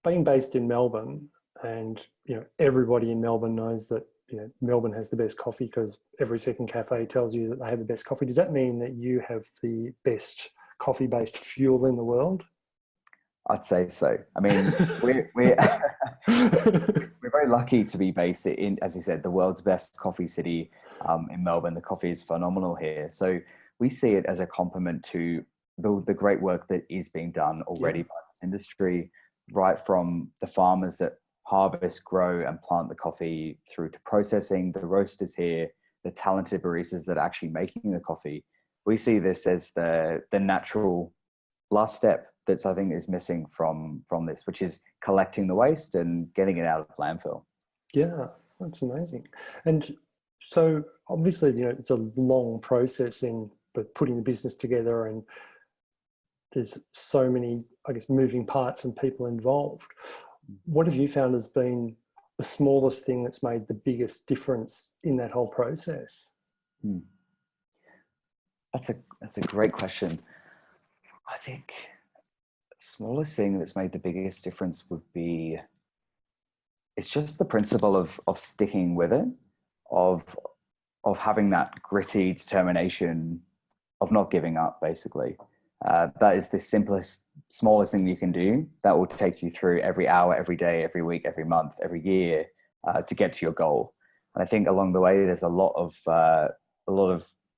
being based in Melbourne, and everybody in Melbourne knows that Melbourne has the best coffee because every second cafe tells you that they have the best coffee. Does that mean that you have the best coffee-based fuel in the world? I'd say so. I mean, we're we're very lucky to be based in, as you said, the world's best coffee city, in Melbourne. The coffee is phenomenal here, so we see it as a compliment to the great work that is being done already Yeah, by this industry, right from the farmers that harvest, grow, and plant the coffee through to processing, the roasters here, the talented baristas that are actually making the coffee. We see this as the natural last step that's, I think, is missing from this, which is collecting the waste and getting it out of landfill. yeah, that's amazing. And so obviously, it's a long process in but putting the business together, and there's so many, I guess, moving parts and people involved. What have you found has been the smallest thing that's made the biggest difference in that whole process? Hmm. That's a great question. I think the smallest thing that's made the biggest difference would be, it's just the principle of sticking with it, of having that gritty determination, of not giving up, basically. That is the simplest, smallest thing you can do that will take you through every hour, every day, every week, every month, every year, to get to your goal. And I think along the way, there's a lot of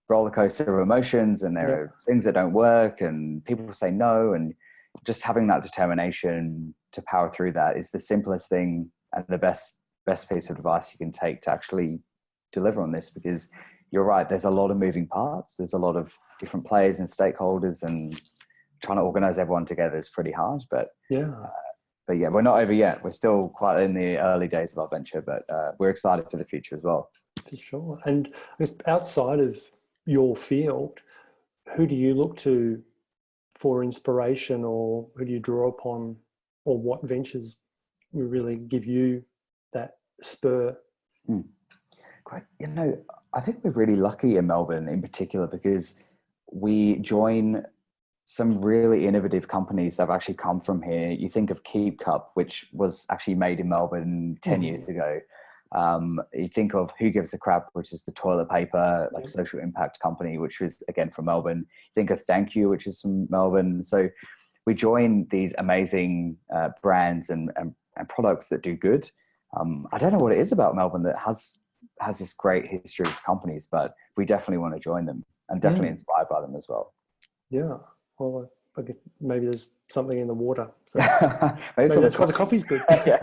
roller coaster of emotions, and there Yeah, are things that don't work, and people say no, and just having that determination to power through that is the simplest thing and the best piece of advice you can take to actually deliver on this. Because you're right, there's a lot of moving parts, there's a lot of different players and stakeholders, and trying to organize everyone together is pretty hard. yeah, But yeah, we're not over yet. We're still quite in the early days of our venture, but we're excited for the future as well. for sure. And I guess outside of your field, who do you look to for inspiration, or who do you draw upon, or what ventures will really give you that spur? Hmm. Great. I think we're really lucky in Melbourne in particular, because we join some really innovative companies that have actually come from here. You think of Keep Cup, which was actually made in Melbourne 10 years ago. You think of Who Gives a Crap, which is the toilet paper, like, Yep. social impact company, which was again from Melbourne. You think of Thank You, which is from Melbourne. So we join these amazing brands and products that do good. I don't know what it is about Melbourne that has this great history of companies, but we definitely want to join them and definitely Mm, inspired by them as well. yeah. Well, I guess maybe there's something in the water. So Maybe maybe some that's why the coffee. coffee's good. Yeah.